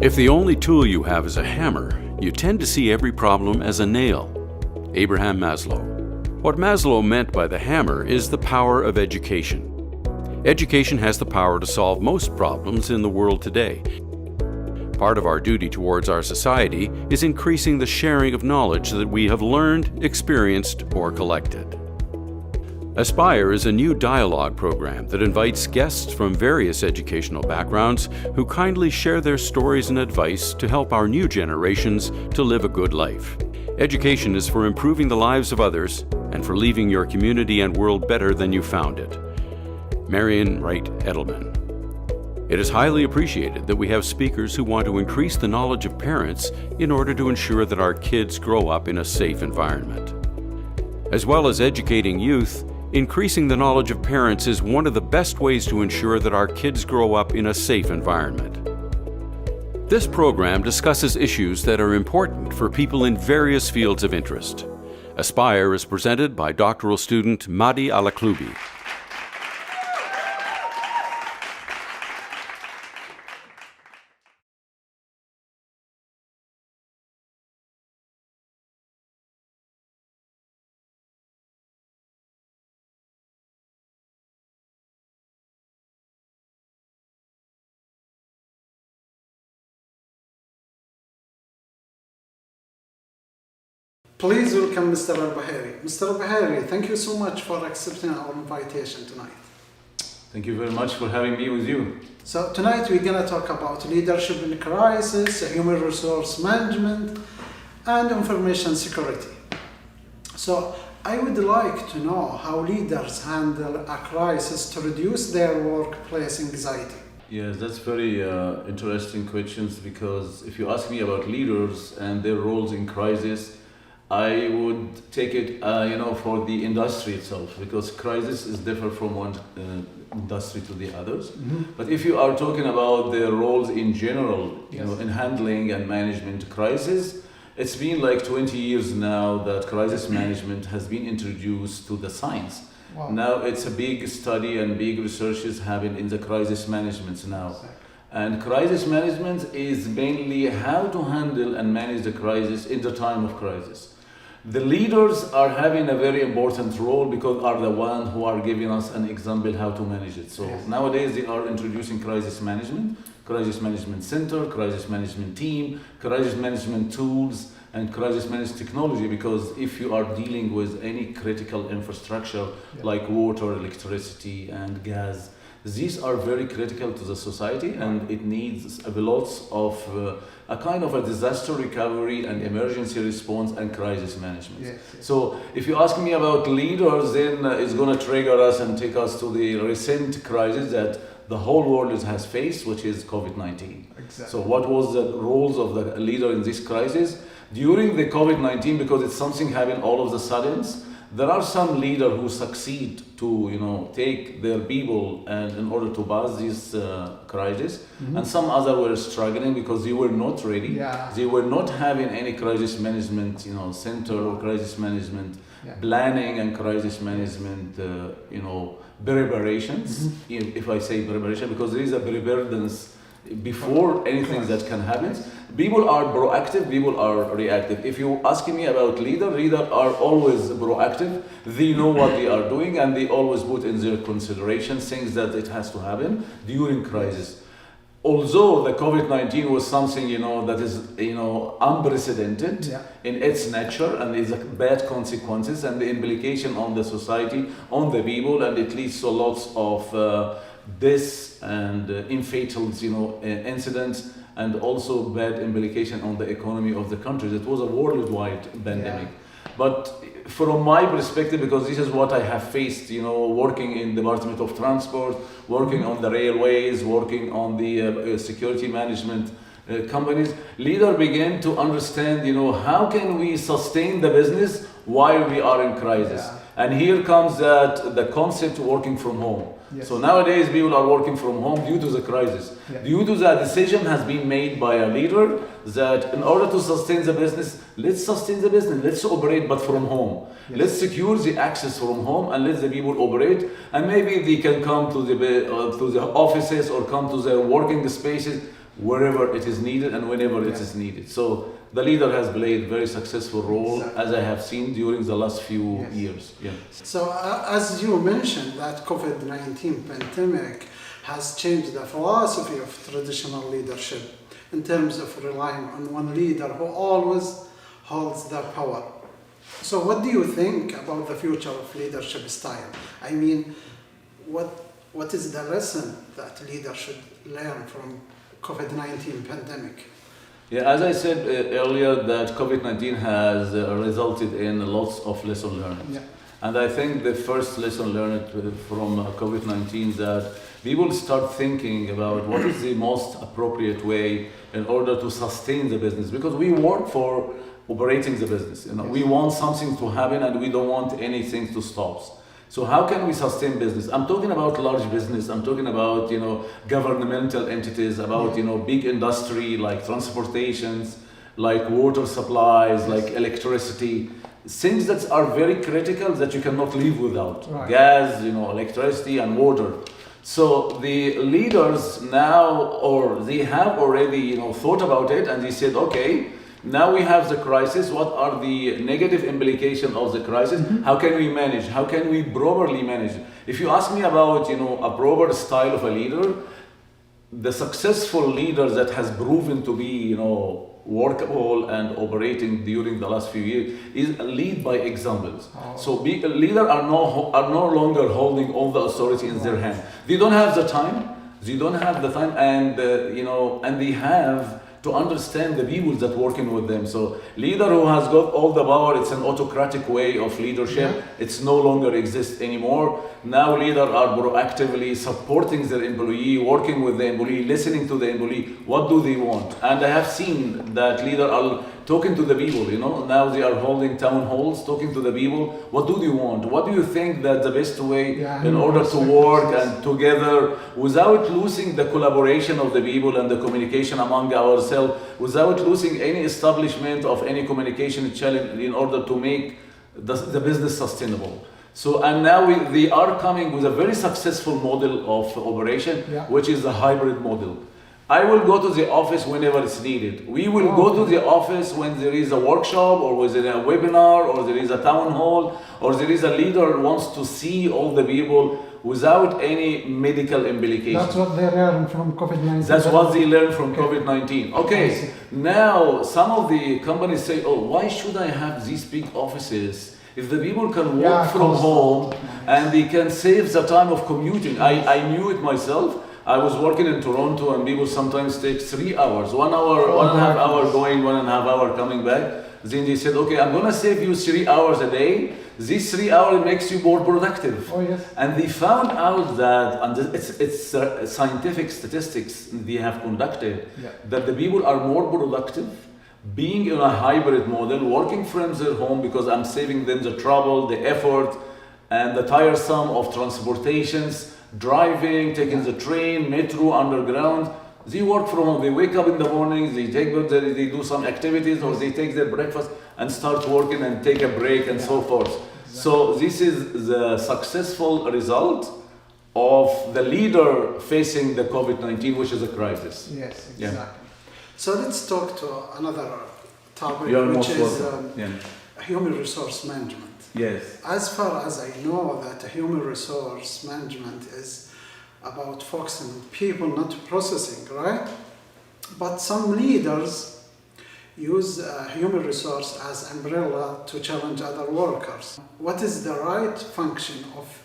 If the only tool you have is a hammer, you tend to see every problem as a nail. Abraham Maslow. What Maslow meant by the hammer is the power of education. Education has the power to solve most problems in the world today. Part of our duty towards our society is increasing the sharing of knowledge that we have learned, experienced, or collected. Aspire is a new dialogue program that invites guests from various educational backgrounds who kindly share their stories and advice to help our new generations to live a good life. Education is for improving the lives of others and for leaving your community and world better than you found it. Marian Wright Edelman. It is highly appreciated that we have speakers who want to increase the knowledge of parents in order to ensure that our kids grow up in a safe environment. As well as educating youth, increasing the knowledge of parents is one of the best ways to ensure that our kids grow up in a safe environment. This program discusses issues that are important for people in various fields of interest. Aspire is presented by doctoral student Mahdi Alakloubi. Please welcome Mr. Al-Bahari. Mr. Al-Bahari, thank you so much for accepting our invitation tonight. Thank you very much for having me with you. So tonight we're going to talk about leadership in crisis, human resource management, and information security. So I would like to know how leaders handle a crisis to reduce their workplace anxiety. Yes, that's very interesting questions, because if you ask me about leaders and their roles in crisis, I would take it, for the industry itself, because crisis is different from one industry to the others. Mm-hmm. But if you are talking about their roles in general, in handling and management crisis, it's been like 20 years now that crisis management has been introduced to the science. Wow. Now it's a big study and big researches happen in the crisis management now. Exactly. And crisis management is mainly how to handle and manage the crisis in the time of crisis. The leaders are having a very important role because are the ones who are giving us an example how to manage it. So nowadays they are introducing crisis management center, crisis management team, crisis management tools, and crisis management technology, because if you are dealing with any critical infrastructure like water, electricity, and gas, these are very critical to the society, and it needs lots of a kind of a disaster recovery and emergency response and crisis management. Yes. So if you ask me about leaders, then it's going to trigger us and take us to the recent crisis that the whole world has faced, which is COVID-19. Exactly. So what was the roles of the leader in this crisis? During the COVID-19, because it's something happened all of the sudden, there are some leaders who succeed to, take their people and in order to pass this crisis, Mm-hmm. and some other were struggling because they were not ready. Yeah. They were not having any crisis management, center or crisis management planning and crisis management, preparations. Mm-hmm. If I say preparation, because there is a preparedness before anything that can happen. People are proactive, people are reactive. If you ask me about leaders are always proactive. They know what they are doing, and they always put in their consideration things that it has to happen during crisis. Although the COVID-19 was something, that is, unprecedented in its nature, and its bad consequences and the implication on the society, on the people, and it leads to lots of deaths and fatal, incidents, and also bad implication on the economy of the countries. It was a worldwide pandemic. But from my perspective, because this is what I have faced, working in the Department of Transport, working on the railways, working on the security management companies, leaders began to understand, how can we sustain the business while we are in crisis? And here comes the concept working from home. Yes. So nowadays people are working from home due to the crisis. Due to the decision has been made by a leader that in order to sustain the business, let's sustain the business, let's operate but from home. Let's secure the access from home and let the people operate, and maybe they can come to the offices or come to their working spaces wherever it is needed and whenever it is needed. So the leader has played a very successful role, as I have seen during the last few years. Yeah. So as you mentioned, that COVID-19 pandemic has changed the philosophy of traditional leadership in terms of relying on one leader who always holds the power. So what do you think about the future of leadership style? I mean, what is the lesson that leaders should learn from COVID-19 pandemic? Yeah, as I said earlier, that COVID-19 has resulted in lots of lessons learned. Yeah. And I think the first lesson learned from COVID-19 is that we will start thinking about what is the most appropriate way in order to sustain the business, because we work for operating the business. You know, we want something to happen and we don't want anything to stop. So how can we sustain business? I'm talking about large business. I'm talking about, you know, governmental entities, about, you know, big industry like transportations, like water supplies, like electricity, things that are very critical that you cannot live without. Right. Gas, you know, electricity and water. So the leaders now, or they have already, you know, thought about it, and they said, okay, now we have the crisis. What are the negative implications of the crisis? How can we manage? How can we properly manage? If you ask me about, you know, a proper style of a leader, the successful leader that has proven to be, you know, workable and operating during the last few years is lead by examples. So leaders are no longer holding all the authority in their hand. They don't have the time. And you know, and they have to understand the people that working with them. So leader who has got all the power, it's an autocratic way of leadership. It's no longer exists anymore. Now leaders are proactively supporting their employee, working with the employee, listening to the employee. What do they want? And I have seen that leaders are talking to the people, you know. Now they are holding town halls, talking to the people. What do they want? What do you think that the best way in order to work and together without losing the collaboration of the people and the communication among ourselves, without losing any establishment of any communication challenge in order to make the business sustainable. So, and now they are coming with a very successful model of operation, which is a hybrid model. I will go to the office whenever it's needed. We will go to the office when there is a workshop or when there is a webinar or there is a town hall or there is a leader who wants to see all the people without any medical implications. That's what they learned from COVID-19. That's what they learned from COVID-19. Okay, now some of the companies say, oh, why should I have these big offices if the people can work from home and they can save the time of commuting? I knew it myself. I was working in Toronto and people sometimes take 3 hours, 1 hour, 1.5 hour going, 1.5 hour coming back. Then they said, okay, I'm going to save you 3 hours a day. These 3 hours makes you more productive. And they found out that, and it's scientific statistics they have conducted, that the people are more productive being in a hybrid model, working from their home, because I'm saving them the trouble, the effort, and the tiresome of transportations, driving, taking the train, metro, underground. They work from home. They wake up in the morning, they do some activities, or they take their breakfast and start working and take a break and so forth. So this is the successful result of the leader facing the COVID-19, which is a crisis. Yes, exactly. So let's talk to another topic, which is human resource management. Yes. As far as I know, that human resource management is about focusing on people, not processing, right? But some leaders use human resource as umbrella to challenge other workers. What is the right function of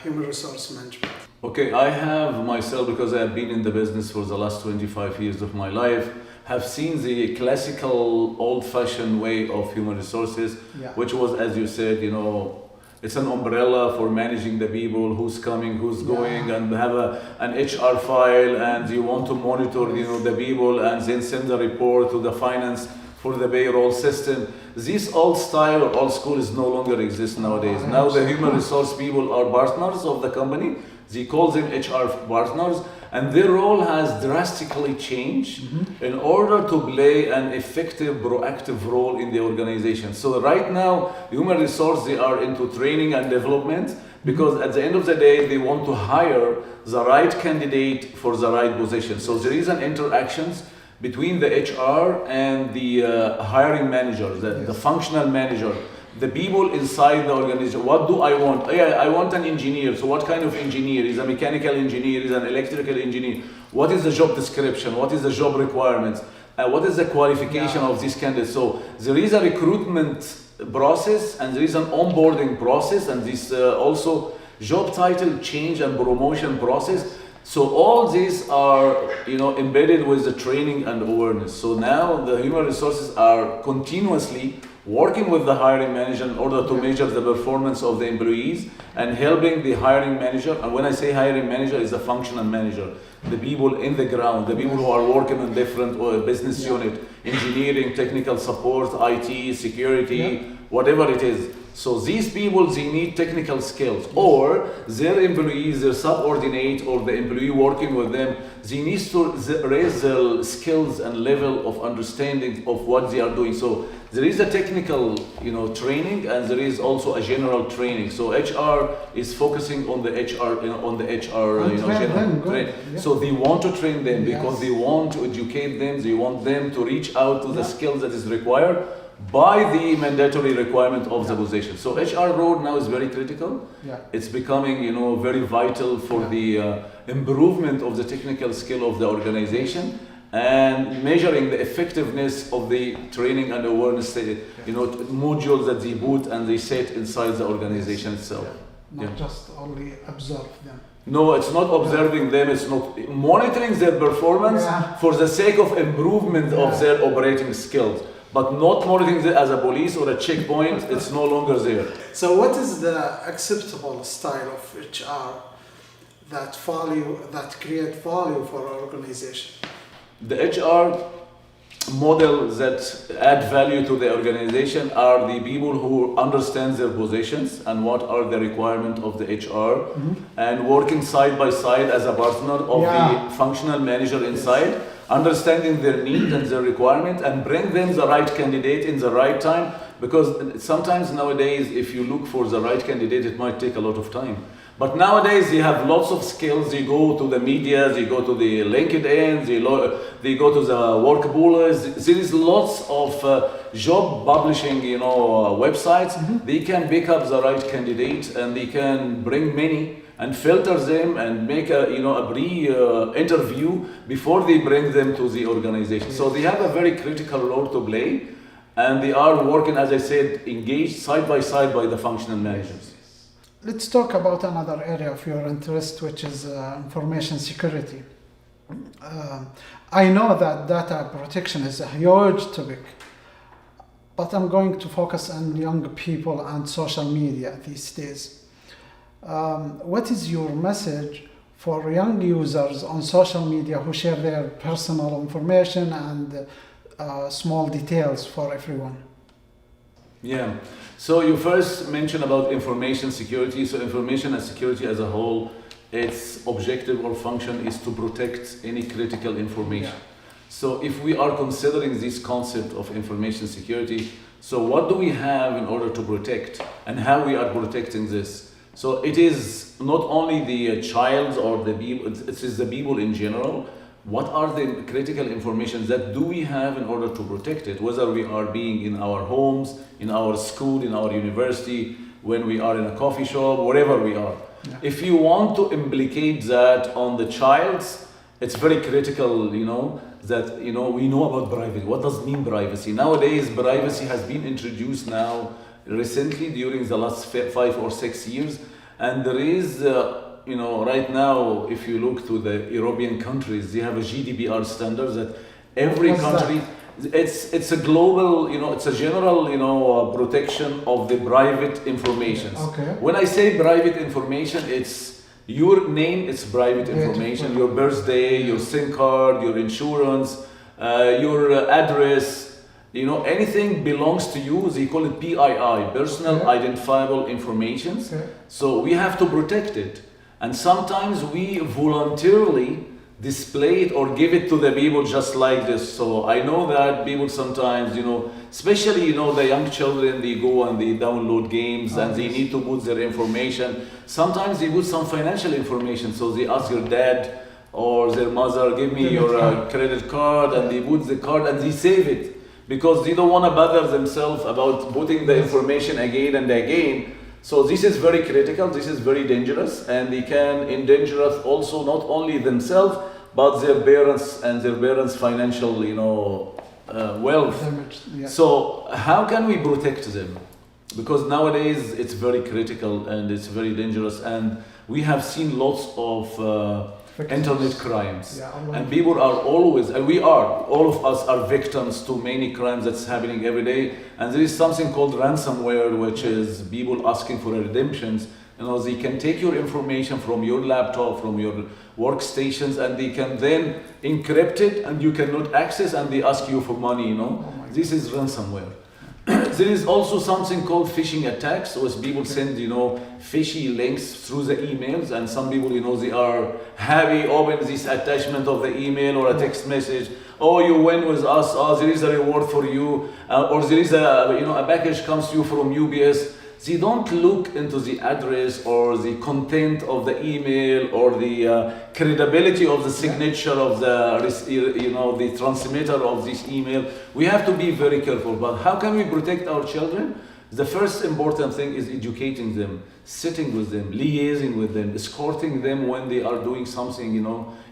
human resource management? Okay, I have myself, because I have been in the business for the last 25 years of my life, have seen the classical old-fashioned way of human resources, which was, as you said, you know, it's an umbrella for managing the people, who's coming, who's going, and have an HR file, and you want to monitor, you know, the people, and then send a report to the finance for the payroll system. This old style or old school is no longer exist nowadays. Now the human resource people are partners of the company. They call them HR partners, And their role has drastically changed in order to play an effective, proactive role in the organization. So right now, human resource, they are into training and development, because at the end of the day, they want to hire the right candidate for the right position. So there is an interactions between the HR and the hiring manager, the functional manager, the people inside the organization. What do I want? Yeah, I want an engineer. So what kind of engineer? Is a mechanical engineer? Is an electrical engineer? What is the job description? What is the job requirements? What is the qualification of this candidate? So there is a recruitment process and there is an onboarding process, and this also job title change and promotion process. So all these are, embedded with the training and awareness. So now the human resources are continuously working with the hiring manager in order to measure the performance of the employees and helping the hiring manager. And when I say hiring manager, it's the functional manager, the people in the ground, the people who are working in different business unit, engineering, technical support, IT, security, whatever it is. So these people, they need technical skills, or their employees, their subordinate, or the employee working with them, they need to raise their skills and level of understanding of what they are doing. So there is a technical, training, and there is also a general training. So HR is focusing on the HR, general training. So they want to train them because they want to educate them. They want them to reach out to the skills that is required by the mandatory requirement of the position. So HR role now is very critical. It's becoming, very vital for the improvement of the technical skill of the organization and measuring the effectiveness of the training and awareness, modules that they put and they set inside the organization itself. Not just only observe them. No, it's not observing them, it's not monitoring their performance for the sake of improvement of their operating skills. But not monitoring it as a police or a checkpoint, it's no longer there. So what is the acceptable style of HR that create value for our organization? The HR model that add value to the organization are the people who understand their positions and what are the requirements of the HR and working side by side as a partner of the functional manager inside, understanding their need and their requirement and bring them the right candidate in the right time, because sometimes nowadays if you look for the right candidate it might take a lot of time. But nowadays they have lots of skills. They go to the media, they go to the LinkedIn, they go to the work bullets. There is lots of job publishing, websites. They can pick up the right candidate and they can bring many and filter them and make a pre-interview before they bring them to the organization. So they have a very critical role to play, and they are working, as I said, engaged side by side by the functional managers. Let's talk about another area of your interest, which is information security. I know that data protection is a huge topic, but I'm going to focus on young people and social media these days. What is your message for young users on social media who share their personal information and small details for everyone? Yeah, so you first mentioned about information security. So information and security as a whole, its objective or function is to protect any critical information. So if we are considering this concept of information security, so what do we have in order to protect and how we are protecting this? So it is not only the child or the people, it is the people in general. What are the critical information that do we have in order to protect it? Whether we are being in our homes, in our school, in our university, when we are in a coffee shop, wherever we are. If you want to implicate that on the child, it's very critical, that, we know about privacy. What does it mean privacy? Nowadays, privacy has been introduced now recently during the last 5 or 6 years. And there is, right now, if you look to the European countries, they have a GDPR standard that every country, it's a global, it's a general, protection of the private information. When I say private information, it's your name, it's private information, your birthday, your SIM card, your insurance, your address, anything belongs to you. They call it PII, personal identifiable information. So we have to protect it. And sometimes we voluntarily display it or give it to the people just like this. So I know that people sometimes, especially, the young children, they go and they download games and they need to put their information. Sometimes they put some financial information. So they ask your dad or their mother, give me your credit card, and they put the card and they save it because they don't want to bother themselves about putting the information again and again. So this is very critical, this is very dangerous, and they can endanger us also not only themselves, but their parents and their parents' financial, wealth. Yeah. So how can we protect them? Because nowadays it's very critical and it's very dangerous, and we have seen lots of internet crimes. Yeah, and people are always, and all of us are victims to many crimes that's happening every day. And there is something called ransomware, which is people asking for redemptions. They can take your information from your laptop, from your workstations, and they can then encrypt it and you cannot access, and they ask you for money, This is ransomware. There is also something called phishing attacks, which people send, fishy links through the emails, and some people, they are happy, open this attachment of the email or a text message. Oh, you win with us. Oh, there is a reward for you, or there is a package comes to you from UBS. They don't look into the address or the content of the email or the credibility of the signature of the transmitter of this email. We have to be very careful. But how can we protect our children? The first important thing is educating them, sitting with them, liaising with them, escorting them when they are doing something,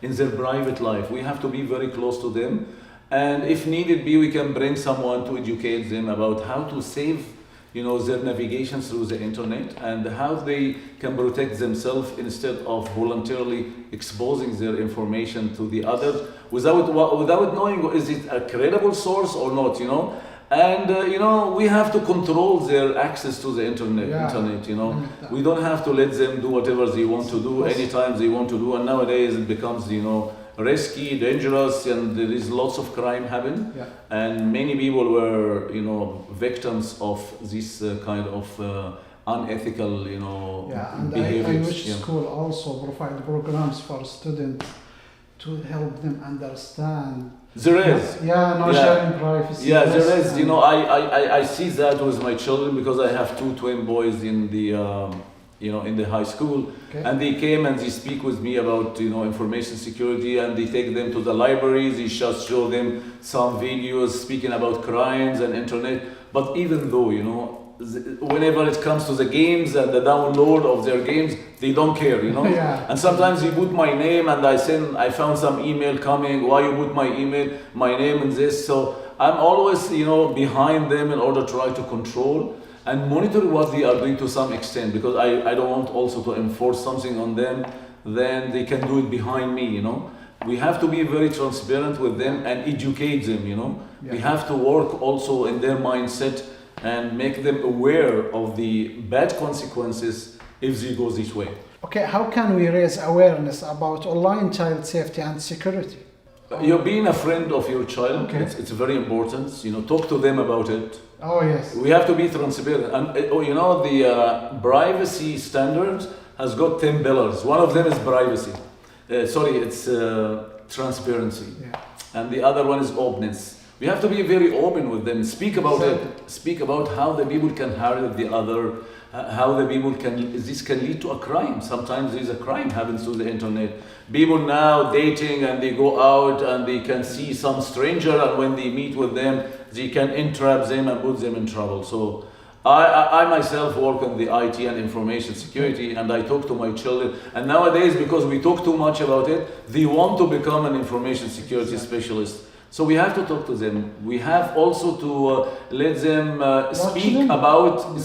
in their private life. We have to be very close to them. And if needed be, we can bring someone to educate them about how to save their navigation through the internet and how they can protect themselves instead of voluntarily exposing their information to the others without knowing is it a credible source or not, And we have to control their access to the internet. We don't have to let them do whatever they want to do anytime they want to do. And nowadays it becomes, risky, dangerous, and there is lots of crime happen. Yeah. And many people were, victims of this kind of unethical, and behaviors. I wish school also provide programs for students to help them understand. There is. Sharing privacy. Yeah, there is. I see that with my children because I have two twin boys in the in the high school, and they came and they speak with me about information security, and they take them to the libraries. They just show them some videos speaking about crimes and internet. But even though whenever it comes to the games and the download of their games, they don't care, And sometimes they put my name, and I found some email coming. Why you put my name in this? So I'm always behind them in order to try to control and monitor what they are doing to some extent, because I don't want also to enforce something on them, then they can do it behind me, We have to be very transparent with them and educate them, We have to work also in their mindset and make them aware of the bad consequences if they go this way. Okay, how can we raise awareness about online child safety and security? You're being a friend of your child. Okay. It's very important. Talk to them about it. Oh yes. We have to be transparent, and the privacy standard has got 10 pillars. One of them is privacy. It's transparency, and the other one is openness. We have to be very open with them. Speak about it. Speak about how the people can harm the other. How the people this can lead to a crime. Sometimes there is a crime happens through the internet. People now dating and they go out and they can see some stranger, and when they meet with them, they can entrap them and put them in trouble. So I myself work on the IT and information security, and I talk to my children. And nowadays, because we talk too much about it, they want to become an information security specialist. So we have to talk to them. We have also to let them speak about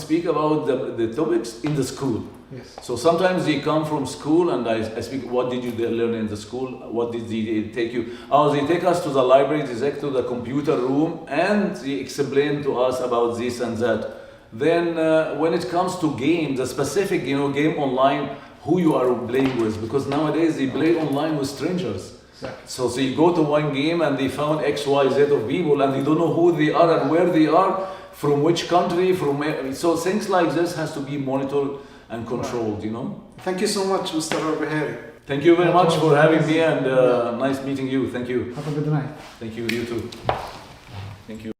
the topics in the school. Yes. So sometimes they come from school and I speak, what did you learn in the school? What did they take you? Oh, they take us to the library, they take to the computer room, and they explain to us about this and that. Then when it comes to games, a specific game online, who you are playing with, because nowadays they play online with strangers. So you go to one game and they found XYZ of people and they don't know who they are and where they are, from which country, so things like this has to be monitored and controlled, Thank you so much, Mr. Al-Bahari. Thank you very That much was for having me amazing. and nice meeting you. Thank you. Have a good night. Thank you. You too. Thank you.